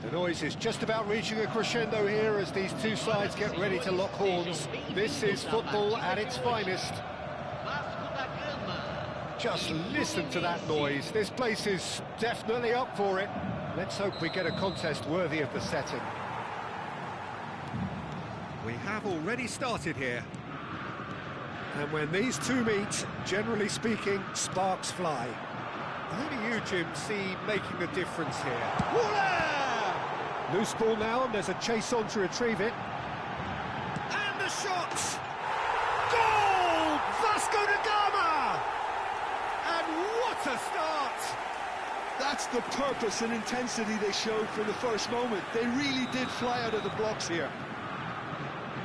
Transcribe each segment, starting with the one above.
The noise is just about reaching a crescendo here as these two sides get ready to lock horns. This is football at its finest. Just listen to that noise. This place is definitely up for it. Let's hope we get a contest worthy of the setting. We have already started here. And when these two meet, generally speaking, sparks fly. Who do you, Jim, see making a difference here? Voila! Loose ball now, and there's a chase on to retrieve it. And the shot! Goal! Vasco da Gama! And what a start! That's the purpose and intensity they showed from the first moment. They really did fly out of the blocks here.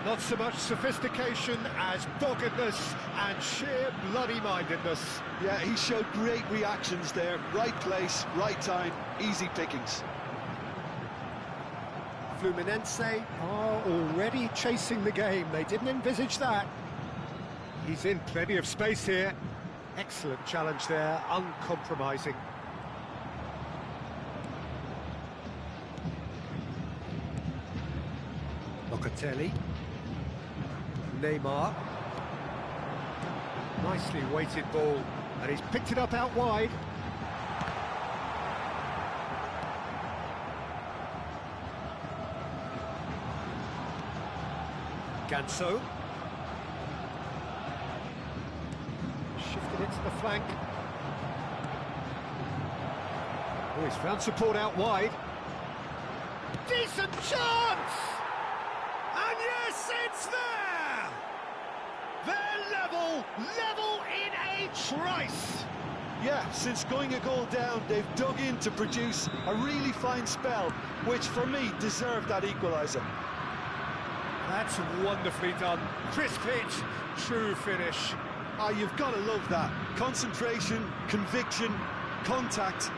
Not so much sophistication as doggedness and sheer bloody-mindedness. Yeah, he showed great reactions there. Right place, right time, easy pickings. Fluminense are already chasing the game. They didn't envisage that. He's in plenty of space here. Excellent challenge there, uncompromising. Locatelli. Neymar. Nicely weighted ball, and he's picked it up out wide. Ganso. Shifted it to the flank. Oh, he's found support out wide. Decent chance! And yes, it's there! They're level in a trice! Yeah, since going a goal down, they've dug in to produce a really fine spell, which for me deserved that equaliser. That's wonderfully done. Crisp hit, true finish. You've got to love that. Concentration, conviction, contact,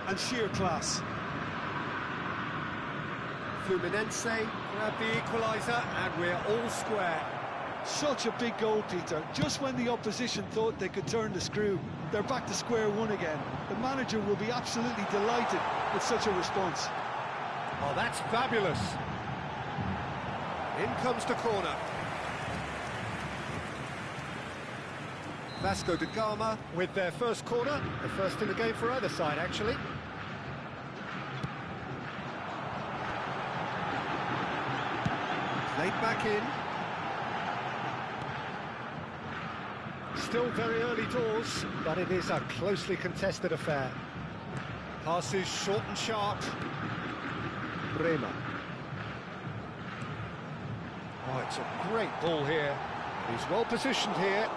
and sheer class. Fluminense grab the equaliser, and we're all square. Such a big goal, Peter. Just when the opposition thought they could turn the screw, they're back to square one again. The manager will be absolutely delighted with such a response. Oh, that's fabulous. In comes the corner. Vasco da Gama with their first corner, the first in the game for either side, actually. Played back in. Still very early doors, but it is a closely contested affair. Passes short and sharp. Bremer. Oh, it's a great ball here. He's well positioned here.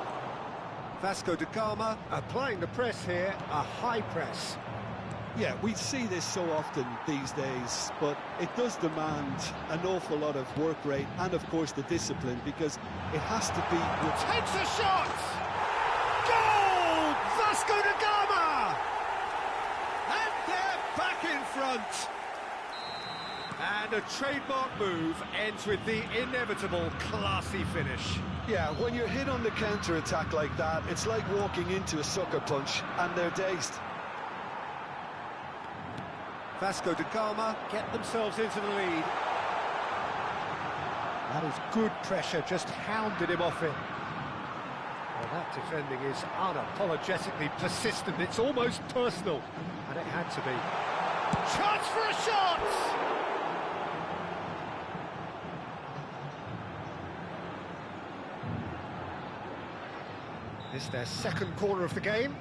Vasco da Gama applying the press here, a high press. Yeah, we see this so often these days, but it does demand an awful lot of work rate and, of course, the discipline, because it has to be... Takes a shot! Goal! Vasco da Gama! And they're back in front. And a trademark move ends with the inevitable classy finish. Yeah, when you're hit on the counter-attack like that, it's like walking into a sucker punch, and they're dazed. Vasco da Gama get themselves into the lead. That is good pressure, just hounded him off it. Well, that defending is unapologetically persistent, it's almost personal, and it had to be. Chance for a shot! This is their second corner of the game.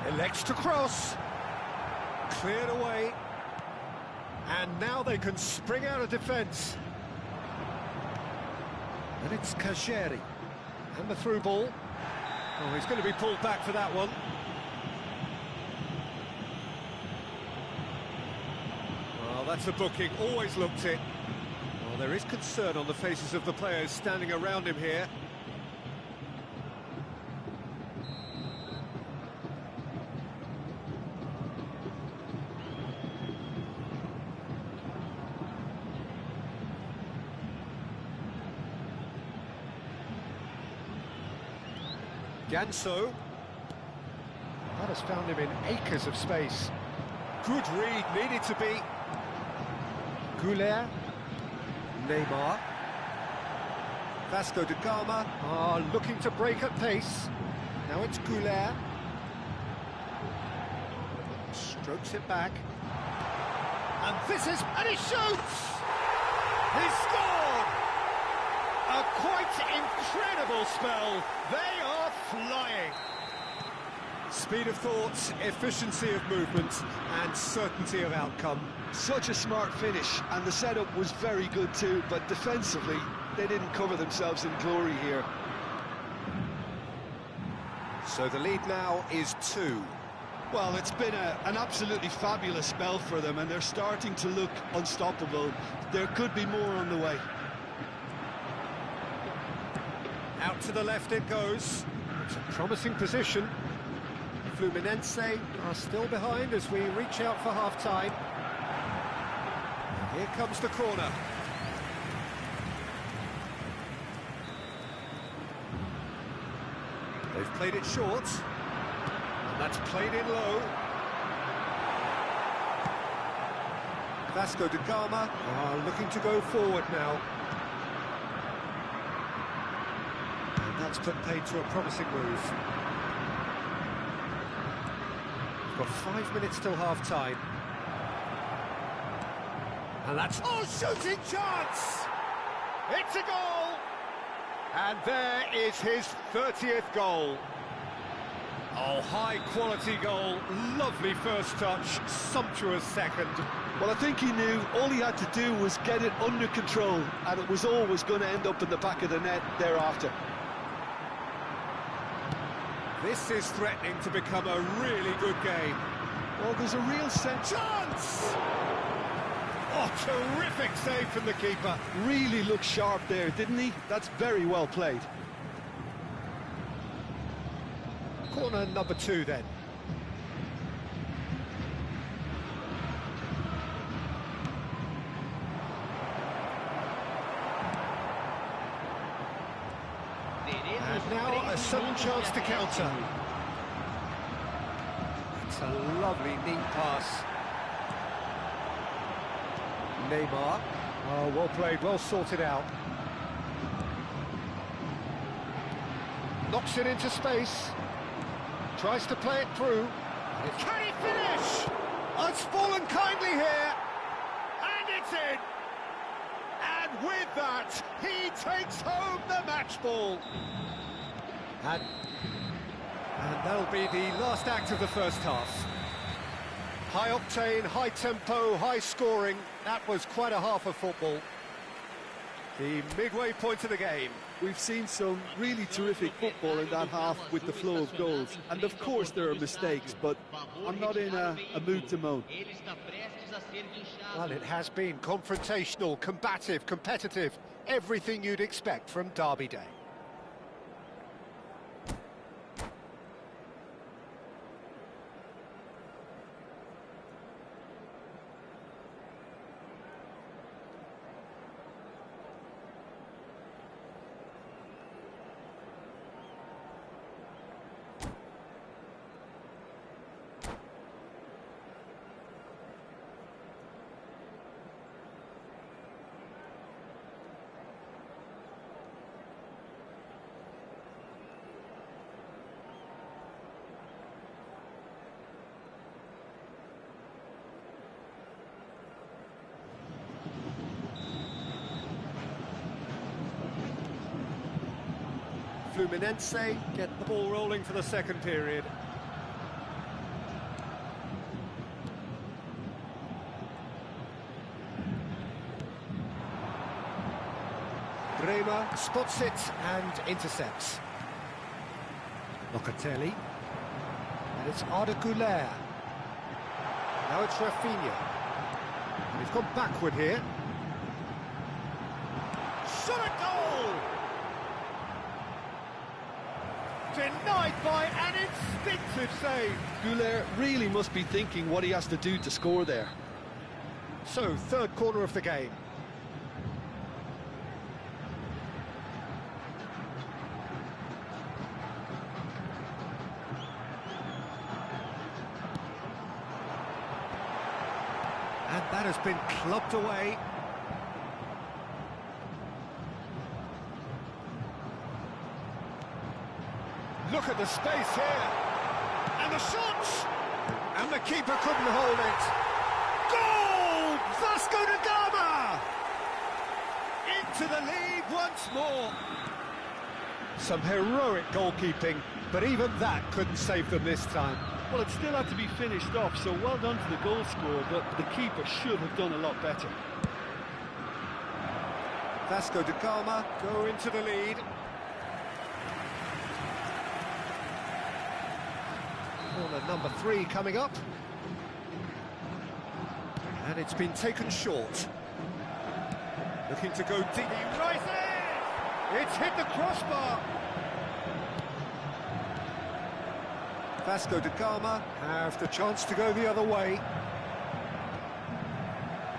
Elects to cross. Cleared away. And now they can spring out of defence. And it's Kajeri. And the through ball. Oh, he's going to be pulled back for that one. Well, that's a booking, always looked it. Well, there is concern on the faces of the players standing around him here. Ganso. That has found him in acres of space. Good read, needed to be. Goulet. Neymar. Vasco da Gama are looking to break at pace. Now it's Goulet. Strokes it back. And this is... and he shoots! He scored! A quite incredible spell. They are flying. Speed of thought, efficiency of movement, and certainty of outcome. Such a smart finish, and the setup was very good too, but defensively, they didn't cover themselves in glory here. So the lead now is 2. Well, it's been an absolutely fabulous spell for them, and they're starting to look unstoppable. There could be more on the way. Out to the left it goes. It's a promising position. Fluminense are still behind as we reach out for half-time. Here comes the corner. They've played it short. And that's played in low. Vasco da Gama are looking to go forward now. And that's put paid to a promising move. We've got 5 minutes till half-time. And that's... oh, shooting chance! It's a goal! And there is his 30th goal. Oh, high-quality goal, lovely first touch, sumptuous second. Well, I think he knew all he had to do was get it under control, and it was always going to end up in the back of the net thereafter. This is threatening to become a really good game. Well, there's a real sense... chance! Oh, terrific save from the keeper. Really looked sharp there, didn't he? That's very well played. Corner number 2 then. Now a sudden chance to counter. It's a lovely, neat pass. Neymar. Oh, well played, well sorted out. Knocks it into space. Tries to play it through. Can he finish? Oh, it's fallen kindly here. And it's in. And with that, he takes home the match ball. And that'll be the last act of the first half. High octane, high tempo, high scoring. That was quite a half of football. The midway point of the game. We've seen some really terrific football in that half with the flow of goals. And of course there are mistakes, but I'm not in a mood to moan. Well, it has been confrontational, combative, competitive. Everything you'd expect from Derby Day. Fluminense get the ball rolling for the second period. Bremer spots it and intercepts. Locatelli. And it's Arda Güler. Now it's Rafinha. And he's gone backward here. Shot a goal! Denied by an instinctive save. Güler really must be thinking what he has to do to score there. So, third corner of the game. And that has been clubbed away. Look at the space here. And the shots! And the keeper couldn't hold it. Goal! Vasco da Gama! Into the lead once more. Some heroic goalkeeping, but even that couldn't save them this time. Well, it still had to be finished off, so well done to the goal scorer, but the keeper should have done a lot better. Vasco da Gama go into the lead. Corner number 3 coming up. And it's been taken short. Looking to go deep. He rises! It's hit the crossbar. Vasco da Gama have the chance to go the other way.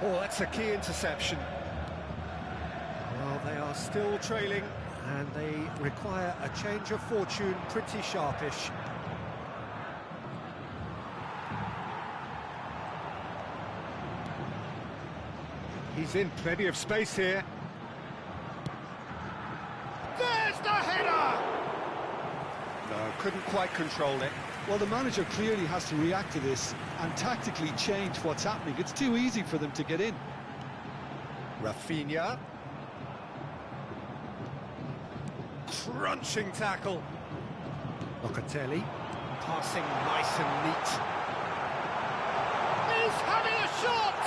Oh, that's a key interception. Well, they are still trailing, and they require a change of fortune pretty sharpish. He's in plenty of space here. There's the header! No, couldn't quite control it. Well, the manager clearly has to react to this and tactically change what's happening. It's too easy for them to get in. Rafinha. Crunching tackle. Locatelli. Passing nice and neat. He's having a shot!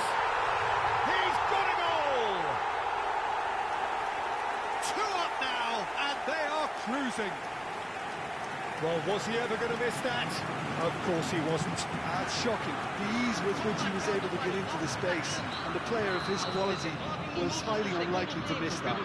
He's got a goal! 2 up now, and they are cruising. Well, was he ever going to miss that? Of course he wasn't. That's shocking. The ease with which he was able to get into the space, and the player of his quality was highly unlikely to miss that.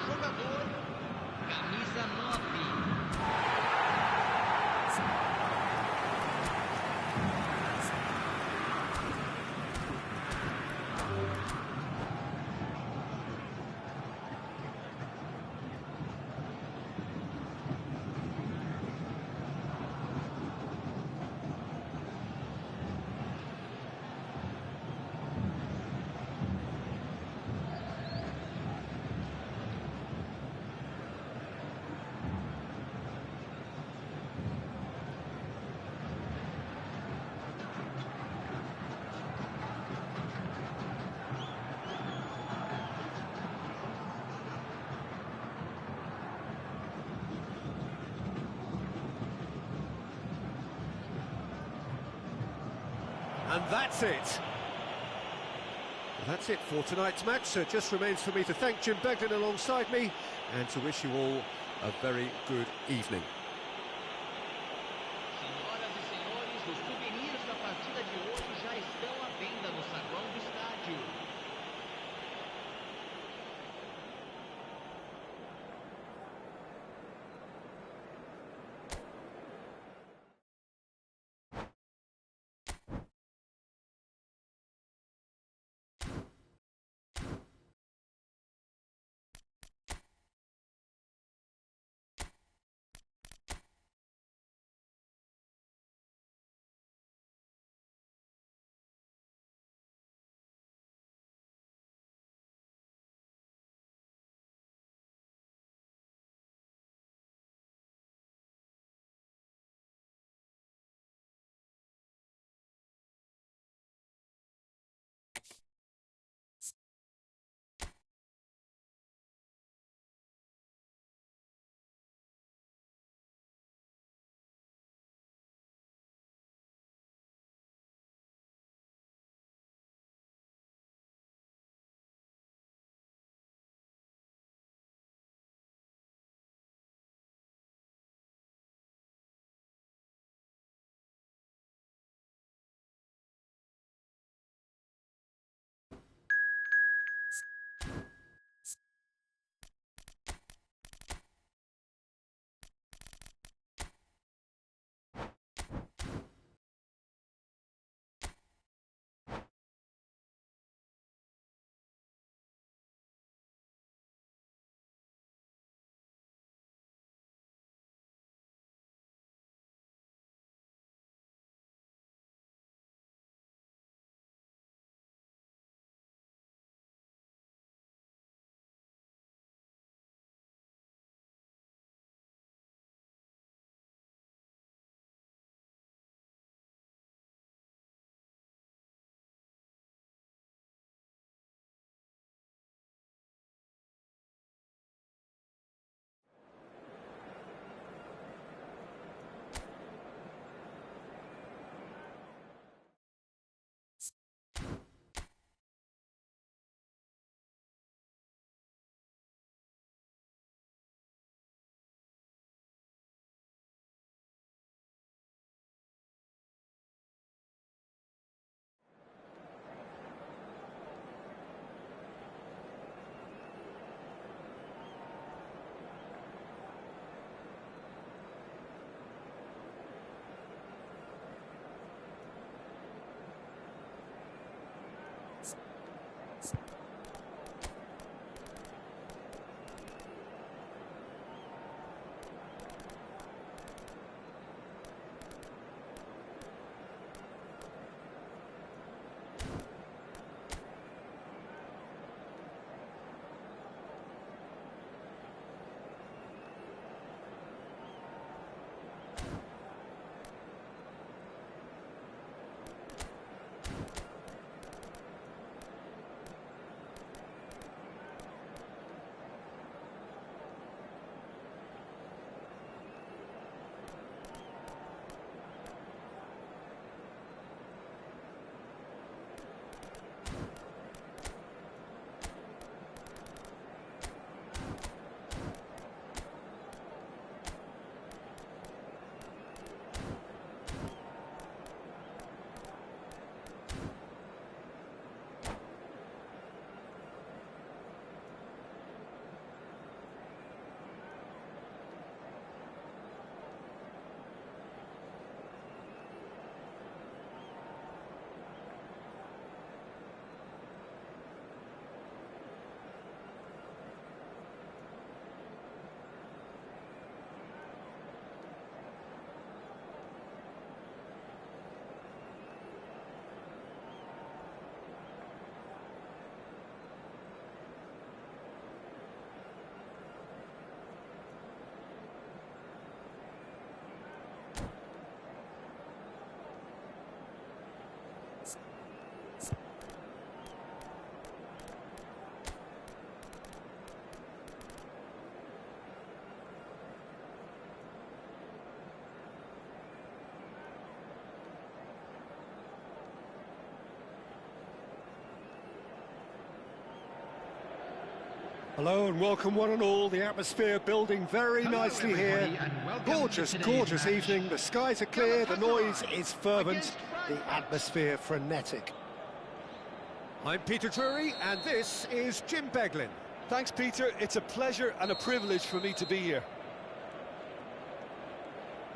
And that's it. Well, that's it for tonight's match, so it just remains for me to thank Jim Beglin alongside me and to wish you all a very good evening. Senhoras e senhores, os souvenirs da partida de hoje já estão à venda no saguão do estádio. Hello and welcome one and all. The atmosphere building very nicely here. Gorgeous, gorgeous evening. The skies are clear, the noise is fervent, the atmosphere frenetic. I'm Peter Drury and this is Jim Beglin. Thanks, Peter. It's a pleasure and a privilege for me to be here.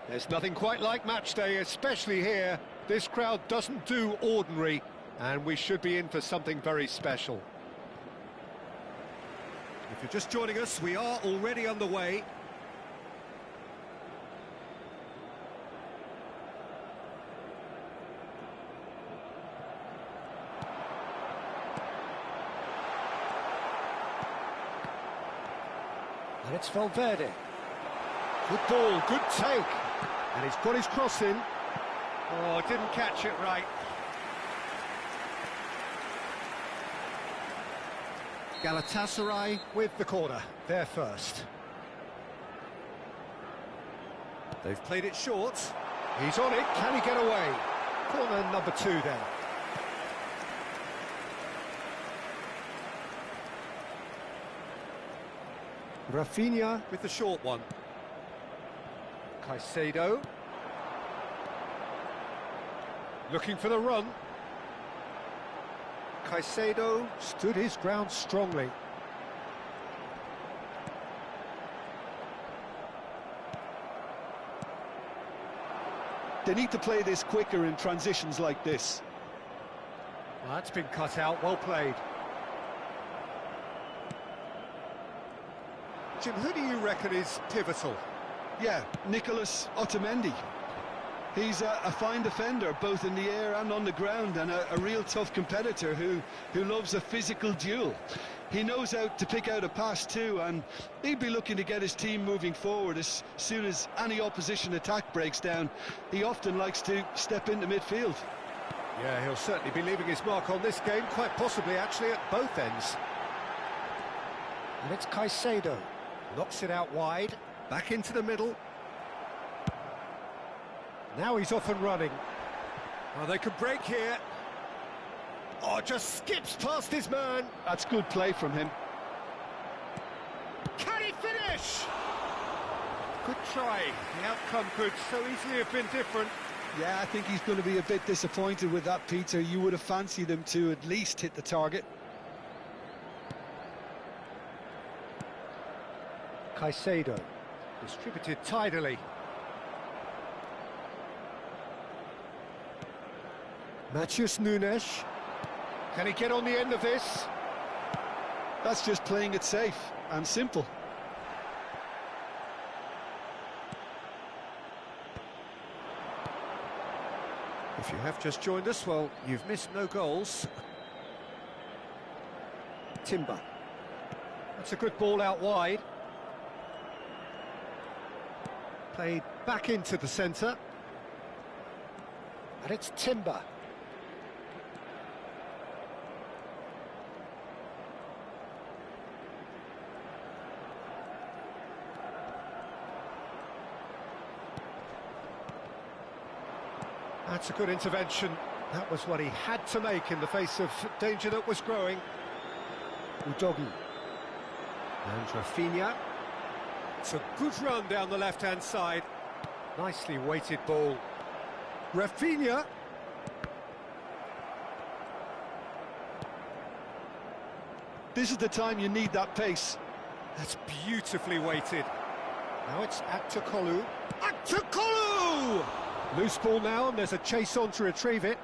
There's nothing quite like match day, especially here. This crowd doesn't do ordinary, and we should be in for something very special. If you're just joining us, we are already underway. And it's Valverde. Good ball, good take. And he's got his cross in. Oh, didn't catch it right. Galatasaray with the corner, they're first. They've played it short. He's on it, can he get away? Corner number 2 then. Rafinha with the short one. Caicedo. Looking for the run. Caicedo stood his ground strongly. They need to play this quicker in transitions like this. Well, that's been cut out, well played. Jim, who do you reckon is pivotal? Yeah, Nicolas Otamendi. He's a fine defender, both in the air and on the ground, and a real tough competitor who loves a physical duel. He knows how to pick out a pass too, and he'd be looking to get his team moving forward as soon as any opposition attack breaks down. He often likes to step into midfield. Yeah, he'll certainly be leaving his mark on this game, quite possibly actually at both ends. And it's Caicedo. Knocks it out wide, back into the middle. Now he's off and running. Oh, they could break here. Oh, just skips past his man. That's good play from him. Can he finish? Good try. The outcome could so easily have been different. Yeah, I think he's going to be a bit disappointed with that, Peter. You would have fancied him to at least hit the target. Caicedo, distributed tidily. Matheus Nunes. Can he get on the end of this? That's just playing it safe and simple. If you have just joined us, well, you've missed no goals. Timber. That's a good ball out wide. Played back into the centre. And it's Timber. That's a good intervention. That was what he had to make in the face of danger that was growing. Udogi. And Rafinha. It's a good run down the left-hand side. Nicely weighted ball. Rafinha. This is the time you need that pace. That's beautifully weighted. Now it's Aktokolu. Aktokolu! Loose ball now, and there's a chase on to retrieve it.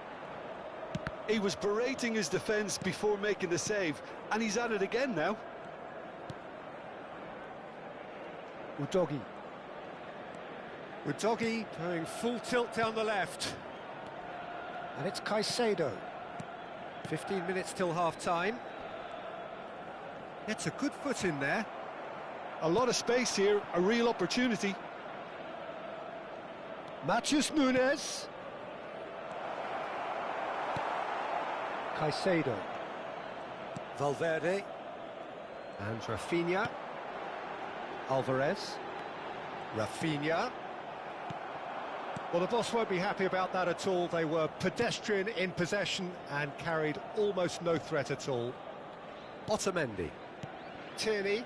He was berating his defence before making the save, and he's at it again now. Udogi. Udogi going full tilt down the left. And it's Caicedo. 15 minutes till half-time. It's a good foot in there. A lot of space here, a real opportunity. Matheus Nunes. Caicedo. Valverde. And Rafinha. Alvarez. Rafinha. Well, the boss won't be happy about that at all. They were pedestrian in possession and carried almost no threat at all. Otamendi. Tierney.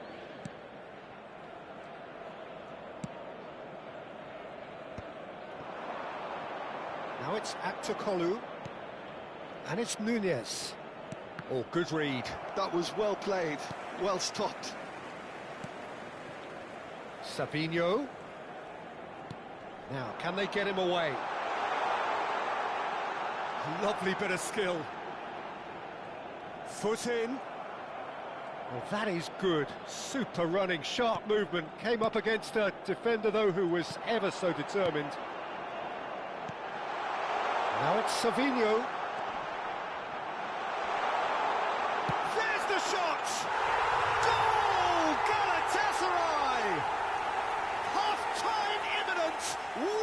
Now it's Aktokolu. And it's Nunez. Oh, good read. That was well played, well stopped. Savinho. Now, can they get him away? Lovely bit of skill. Foot in. Well, that is good. Super running, sharp movement. Came up against a defender, though, who was ever so determined. Now it's Savinho. There's the shot! Goal! Galatasaray! Half-time imminent!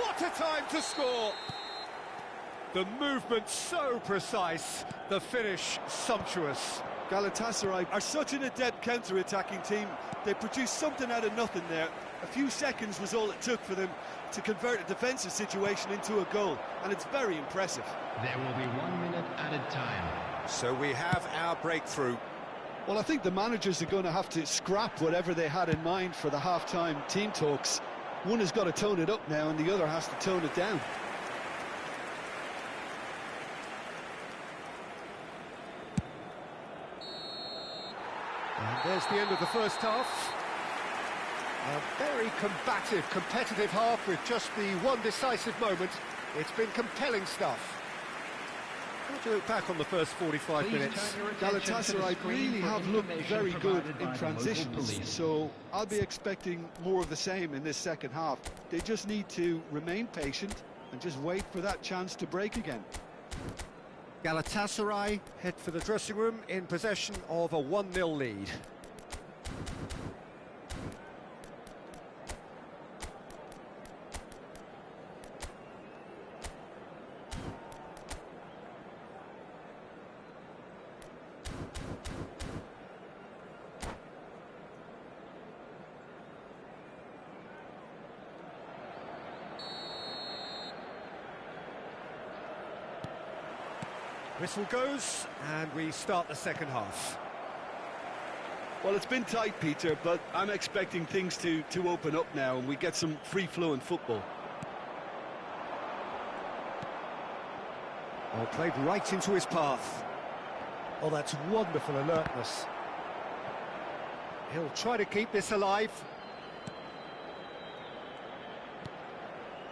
What a time to score! The movement so precise, the finish sumptuous. Galatasaray are such an adept counter-attacking team. They produced something out of nothing there. A few seconds was all it took for them to convert a defensive situation into a goal, and it's very impressive. There will be 1 minute added time. So we have our breakthrough. Well, I think the managers are going to have to scrap whatever they had in mind for the half-time team talks. One has got to tone it up now, and the other has to tone it down. And there's the end of the first half. A very combative, competitive half with just the one decisive moment. It's been compelling stuff. How do you look back on the first 45 minutes? Galatasaray really have looked very good in transitions, so I'll be expecting more of the same in this second half. They just need to remain patient and just wait for that chance to break again. Galatasaray head for the dressing room in possession of a 1-0 lead. Whistle goes, and we start the second half. Well, it's been tight, Peter, but I'm expecting things to open up now and we get some free-flowing football. Oh, played right into his path. Oh, that's wonderful alertness. He'll try to keep this alive.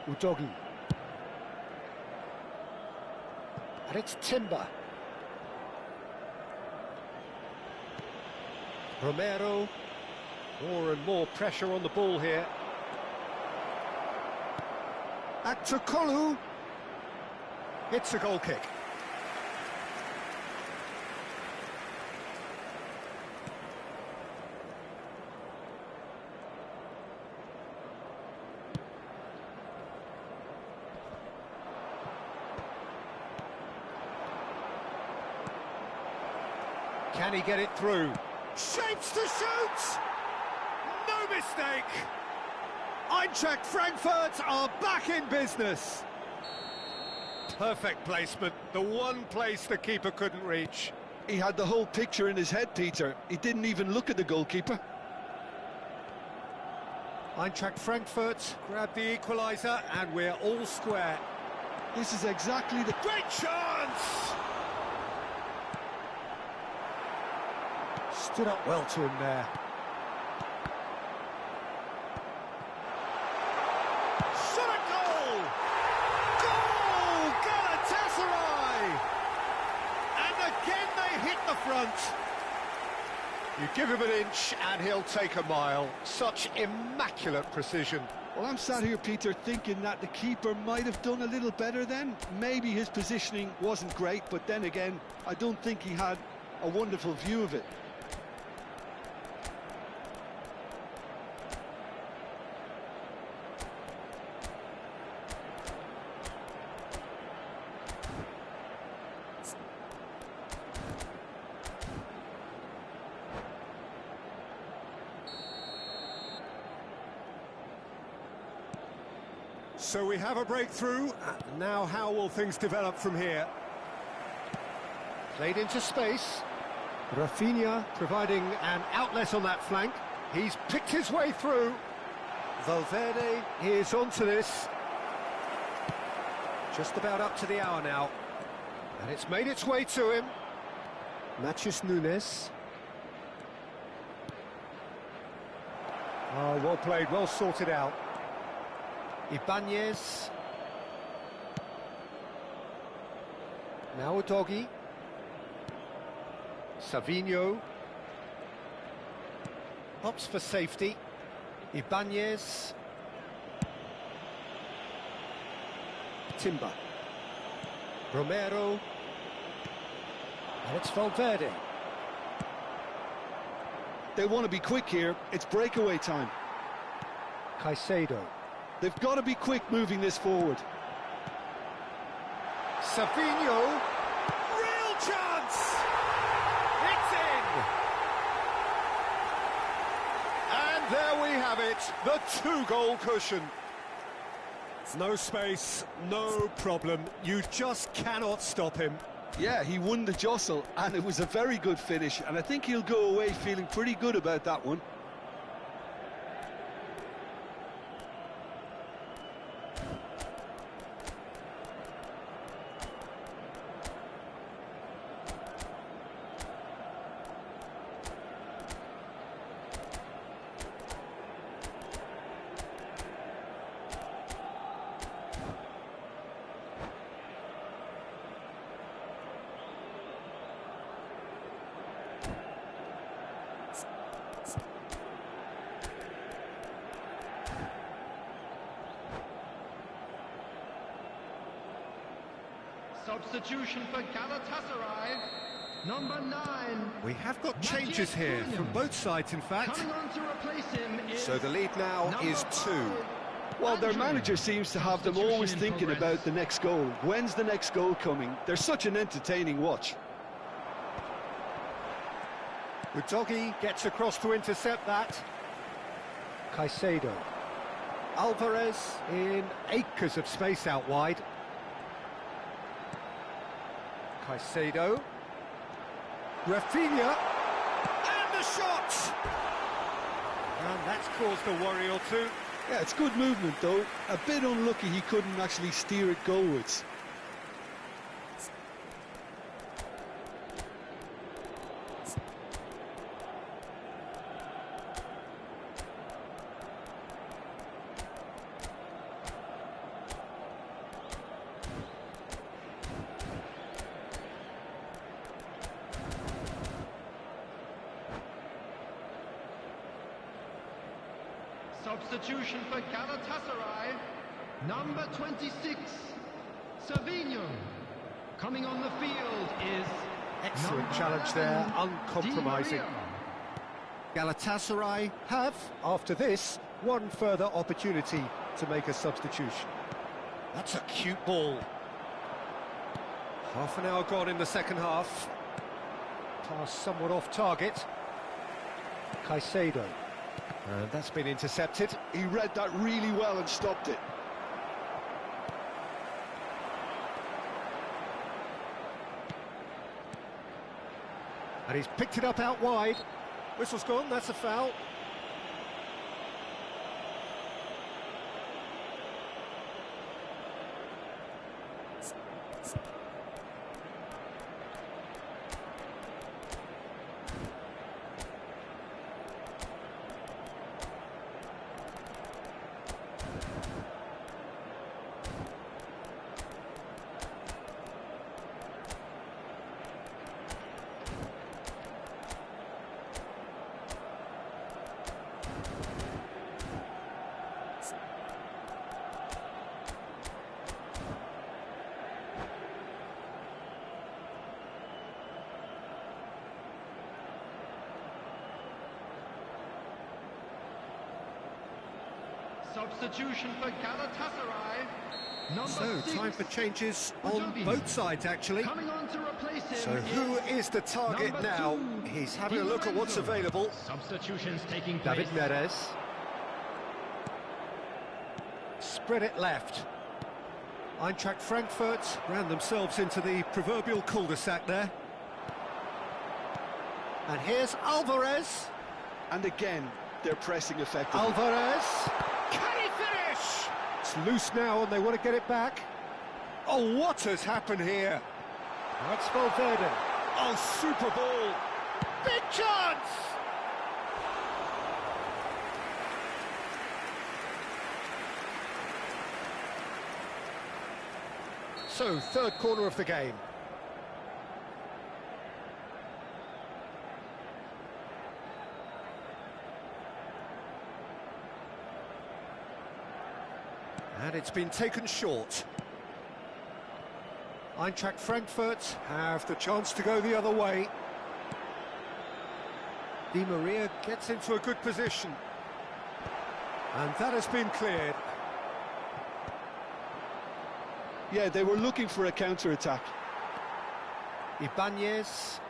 Udogi. And it's Timber. Romero. More and more pressure on the ball here. Aktokolu. It's a goal kick. Can he get it through? Shapes to shoot! No mistake! Eintracht Frankfurt are back in business. Perfect placement, the one place the keeper couldn't reach. He had the whole picture in his head, Peter. He didn't even look at the goalkeeper. Eintracht Frankfurt grab the equaliser and we're all square. This is exactly the... Great chance! Stood up well to him there. Shot a goal! Goal! Galatasaray! And again they hit the front. You give him an inch and he'll take a mile. Such immaculate precision. Well, I'm sat here, Peter, thinking that the keeper might have done a little better then. Maybe his positioning wasn't great, but then again, I don't think he had a wonderful view of it. So we have a breakthrough. Now how will things develop from here? Played into space. Rafinha providing an outlet on that flank. He's picked his way through. Valverde is onto this. Just about up to the hour now. And it's made its way to him. Matheus Nunes. Oh, well played, well sorted out. Ibanez. Now Udogie. Savinho. Hops for safety. Ibanez. Timber. Romero. And it's Valverde. They want to be quick here. It's breakaway time. Caicedo. They've got to be quick moving this forward. Savinho. Real chance! It's in! And there we have it, the two-goal cushion. No space, no problem. You just cannot stop him. Yeah, he won the jostle, and it was a very good finish, and I think he'll go away feeling pretty good about that one. Substitution for Galatasaray, number 9. We have got changes here from both sides, in fact. Coming on to replace him is So the lead now is 2. Well, their manager seems to have them always Substitution in thinking progress. about the next goal. When's the next goal coming? They're such an entertaining watch. Udogie gets across to intercept that. Caicedo. Alvarez in acres of space out wide. Caicedo. Rafinha. And the shot! And that's caused a worry or two. Yeah, it's good movement, though. A bit unlucky he couldn't actually steer it goalwards. Substitution for Galatasaray, number 26, Savinho. Coming on the field is Excellent number challenge 11, there, uncompromising. Di Maria. Galatasaray have, after this, one further opportunity to make a substitution. That's a cute ball. Half an hour gone in the second half. Pass somewhat off target. Caicedo. And that's been intercepted. He read that really well and stopped it. And he's picked it up out wide. Whistle's gone, that's a foul. Substitution for Galatasaray, number So, 6, time for changes on Udogie. both sides, actually. Coming on to replace him So who is the target number now? 2, He's having a look at what's Lorenzo. available. Substitutions taking place. David Neres. Spread it left. Eintracht Frankfurt ran themselves into the proverbial cul-de-sac there. And here's Alvarez. And again, they're pressing effectively. Alvarez. Can he finish? It's loose now and they want to get it back. Oh, what has happened here? That's Valverde. Oh, super ball. Big chance! So, third corner of the game. And it's been taken short. Eintracht Frankfurt have the chance to go the other way. Di Maria gets into a good position. And that has been cleared. Yeah, they were looking for a counter-attack. Ibanez.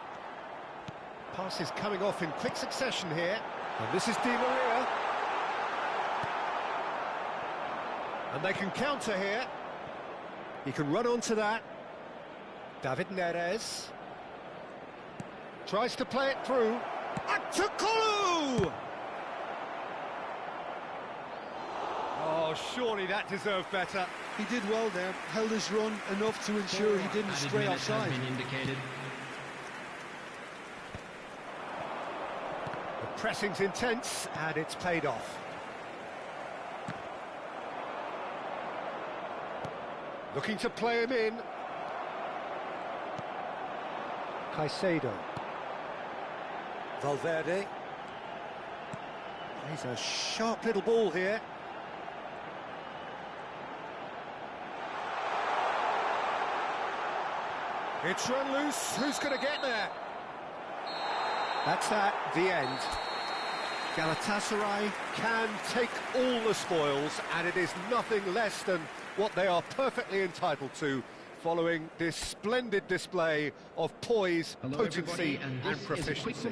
Pass is coming off in quick succession here. And this is Di Maria. And they can counter here. He can run onto that. David Neres. Tries to play it through. Atakolu! Oh, surely that deserved better. He did well there, held his run enough to ensure he didn't stray offside. The pressing's intense, and it's paid off. Looking to play him in. Caicedo. Valverde. He's a sharp little ball here. It's run loose. Who's going to get there? That's that, the end. Galatasaray can take all the spoils, and it is nothing less than what they are perfectly entitled to, following this splendid display of poise, potency and proficiency.